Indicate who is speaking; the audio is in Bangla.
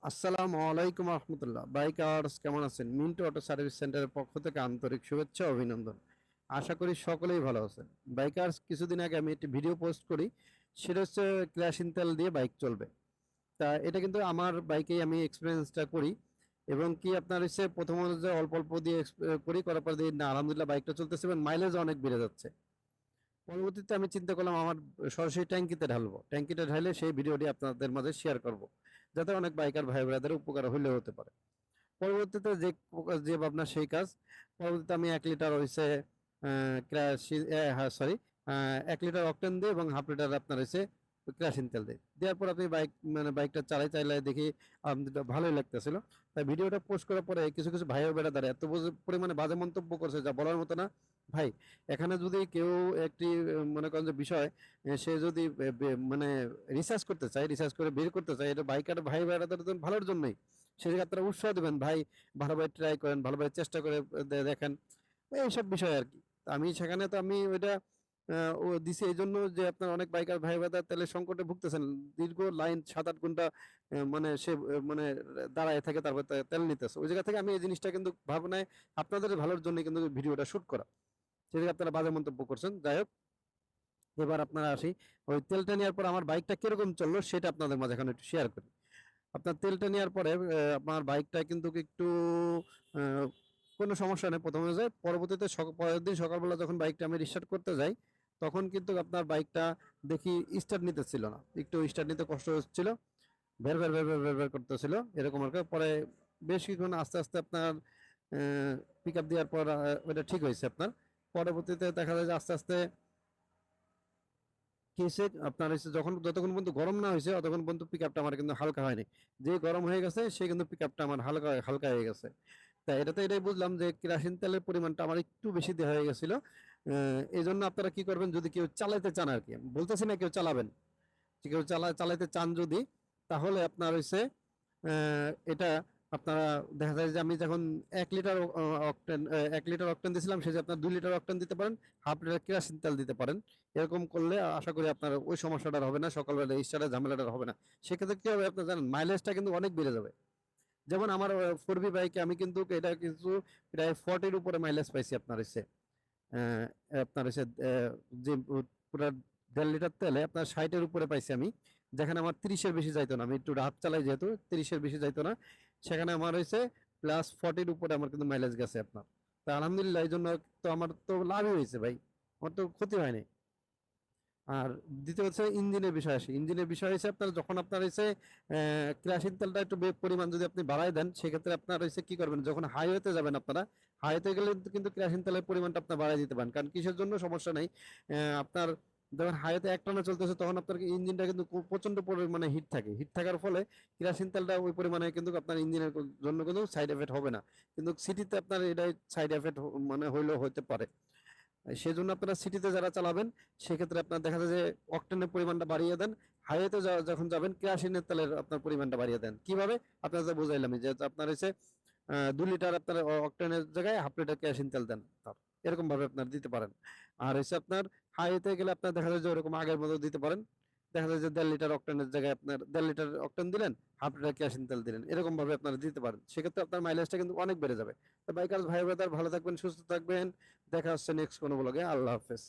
Speaker 1: আসসালামু আলাইকুম রহমতুল্লাহ। বাইকার্স কেমন আছেন? মিন্টু অটো সার্ভিস সেন্টারের পক্ষ থেকে আন্তরিক শুভেচ্ছা ও অভিনন্দন। আশা করি সকলেই ভালো আছেন। বাইকার্স, কিছুদিন আগে আমি একটি ভিডিও পোস্ট করি, সেটা হচ্ছে কেরোসিন তেল দিয়ে বাইক চলবে। তা এটা কিন্তু আমার বাইকেই আমি এক্সপিরিয়েন্সটা করি, এবং কি আপনার হচ্ছে প্রথমত যে অল্প অল্প দিয়ে করি, করার পর দিয়ে না আলহামদুলিল্লাহ বাইকটা চলতেছে এবং মাইলেজ অনেক বেড়ে যাচ্ছে। পরবর্তীতে আমি চিন্তা করলাম আমার সরাসরি ট্যাঙ্কিতে ঢালবো, ট্যাঙ্কিতে ঢালে সেই ভিডিওটি আপনাদের মাঝে শেয়ার করব, যাতে অনেক বাইকার ভাই ব্রাদার উপকার হইলে হতে পারে। পরবর্তীতে যে যে ভাবনা সেই কাজ। পরবর্তীতে আমি 1 লিটার হয়েছে সরি 1 লিটার অকটেন দিই এবং হাফ লিটার আপনার হয়েছে কেরোসিন তেল দিই। দেওয়ার পর আপনি বাইকটা চালাই দেখি ভালোই লাগতেছিল। তাই ভিডিওটা পোস্ট করার পরে কিছু কিছু ভাই বেড়াদার এত পরিমাণে বাজে মন্তব্য করছে যা বলার মতো না। ভাই, এখানে যদি কেউ একটি মনে করেন যে বিষয়, সে যদি মানে রিসার্চ করতে চায়, রিসার্চ করে বের করতে চায়, এটা বাইকার ভাই বেড়াদার ভালোর জন্যই। সেদিকে আপনারা উৎসাহ দেবেন, ভাই ভালোভাবে ট্রাই করেন, ভালোভাবে চেষ্টা করে দেখেন, এইসব বিষয় আর কি। তা আমি সেখানে তো আমি ওইটা ও দিছি এই জন্য যে আপনার অনেক বাইকার ভাই ব্রাদার তেলের সংকটে ভুগতেছেন। দীর্ঘ লাইন 7-8 ঘন্টা মানে সে মানে দাঁড়ায় থাকে, তারপর তেল নিতেছে। ওই জায়গা থেকে আমি এই জিনিসটা কিন্তু ভাবনায় আপনাদের ভালোর জন্য কিন্তু ভিডিওটা শুট করা। সেদিকে আপনারা বাজে মন্তব্য করছেন। যাই হোক, এবার আপনারা আসি ওই তেলটা নেওয়ার পর আমার বাইকটা কিরকম চললো সেটা আপনাদের মাঝে এখন একটু শেয়ার করি। আপনার তেলটা নেওয়ার পরে আপনার বাইকটা কিন্তু একটু আহ, কোনো সমস্যা নেই প্রথমে যায়। পরবর্তীতে পরের দিন সকালবেলা যখন বাইকটা আমি রিস্টার্ট করতে যাই, তখন কিন্তু আপনার বাইকটা দেখি স্টার্ট নিতেছিল না, একটু স্টার্ট নিতে কষ্ট হচ্ছিল, ভের ভের ভের ভের ভের ভের করতেছিল এরকম আর কি। পরে বেশ কিছুক্ষণ আস্তে আস্তে আপনার পিক আপ দেওয়ার পর ওটা ঠিক হয়েছে আপনার। পরবর্তীতে দেখা যায় যে আস্তে আস্তে কেসে আপনার হচ্ছে যখন যতক্ষণ পর্যন্ত গরম না হয়েছে ততক্ষণ পর্যন্ত পিক আপটা আমার কিন্তু হালকা হয়নি। যে গরম হয়ে গেছে সে কিন্তু পিক আপটা আমার হালকা হালকা হয়ে গেছে। তাই এটাতে এটাই বুঝলাম যে কেরোসিন তেলের পরিমাণটা আমার একটু বেশি দেওয়া হয়ে গেছিল। এই জন্য আপনারা কি করবেন, যদি কেউ চালাইতে চান আর কি, বলতেছি না কেউ চালাবেন, কেউ চালাইতে চান যদি, তাহলে আপনার হচ্ছে এটা আপনারা দেখা যায় যে আমি যখন 1 লিটার অকটেন 1 লিটার অকটেন দিয়েছিলাম, সে যে আপনার 2 লিটার অকটেন দিতে পারেন, হাফ লিটার কেরোসিন তেল দিতে পারেন। এরকম করলে আশা করি আপনার ওই সমস্যাটা হবে না, সকালবেলা স্টার্টের ঝামেলাটা হবে না। সেক্ষেত্রে কি হবে আপনার জানেন, মাইলেজটা কিন্তু অনেক বেড়ে যাবে। যেমন আমার 4B বাইকে আমি কিন্তু এটা কিছু প্রায় 40-র উপরে মাইলেজ পাইছি আপনার হচ্ছে আহ, আপনার হচ্ছে যে পুরো 1.5 লিটার তেলে আপনার 60-এর উপরে পাইছি আমি। যেখানে আমার 30-এর বেশি যাইতো না, আমি একটু রাত চালাই যেহেতু 30-এর বেশি যাইতো না, সেখানে আমার হয়েছে +40-র উপরে আমার কিন্তু মাইলেজ গেছে আপনার। তা আলহামদুলিল্লাহ, এই জন্য তো আমার তো লাভই হয়েছে ভাই, আমার তো ক্ষতি হয়নি। আর দ্বিতীয় হচ্ছে ইঞ্জিনের বিষয় আসে। ইঞ্জিনের বিষয় হচ্ছে আপনার যখন আপনার হচ্ছে কেরোসিন তেলটা একটু পরিমাণ যদি আপনি বাড়ায় দেন, সেক্ষেত্রে আপনার হচ্ছে কি করবেন, যখন হাইওয়েতে যাবেন আপনারা, হাইওয়েতে গেলে কিন্তু কেরোসিন তেলের পরিমাণটা আপনার বাড়ায় দিতে পারেন। কারণ কিসের জন্য সমস্যা নেই, আপনার যখন হাইওয়েতে একটানা চলতেছে তখন আপনার ইঞ্জিনটা কিন্তু প্রচন্ড পরিমাণে হিট থাকে, হিট থাকার ফলে কেরোসিন তেলটা ওই পরিমাণে কিন্তু আপনার ইঞ্জিনের জন্য কিন্তু সাইড এফেক্ট হবে না। কিন্তু সিটিতে আপনার এটা সাইড এফেক্ট মানে হইলেও হতে পারে। সেজন্য আপনারা সিটিতে যারা চালাবেন, সেক্ষেত্রে আপনার দেখা যায় যে অকটেনের পরিমাণটা বাড়িয়ে দেন। হাইওয়েতে যখন যাবেন কেরোসিনের তেলের আপনার পরিমাণটা বাড়িয়ে দেন। কিভাবে? আপনার যা বুঝাইলাম যে আপনার হচ্ছে 2 লিটার আপনার অকটেনের জায়গায় হাফ লিটার কেরোসিন তেল দেন তার, এরকম ভাবে আপনার দিতে পারেন। আর হচ্ছে আপনার হাইওয়েতে গেলে আপনার দেখা যায় যে ওরকম আগের মতো দিতে পারেন। দেখা যায় যে 1.5 লিটার অকটেনের জায়গায় আপনার 1.5 লিটার অকটেন দিলেন, হাফ লিটার কেরোসিন তেল দিলেন, এরকম ভাবে আপনারা দিতে পারেন। সেক্ষেত্রে আপনার মাইলেজটা কিন্তু অনেক বেড়ে যাবে। তো বাইকার ভাই ব্রাদার, ভালো থাকবেন, সুস্থ থাকবেন। দেখা হচ্ছে নেক্সট কোনো ব্লগে। আল্লাহ হাফেজ।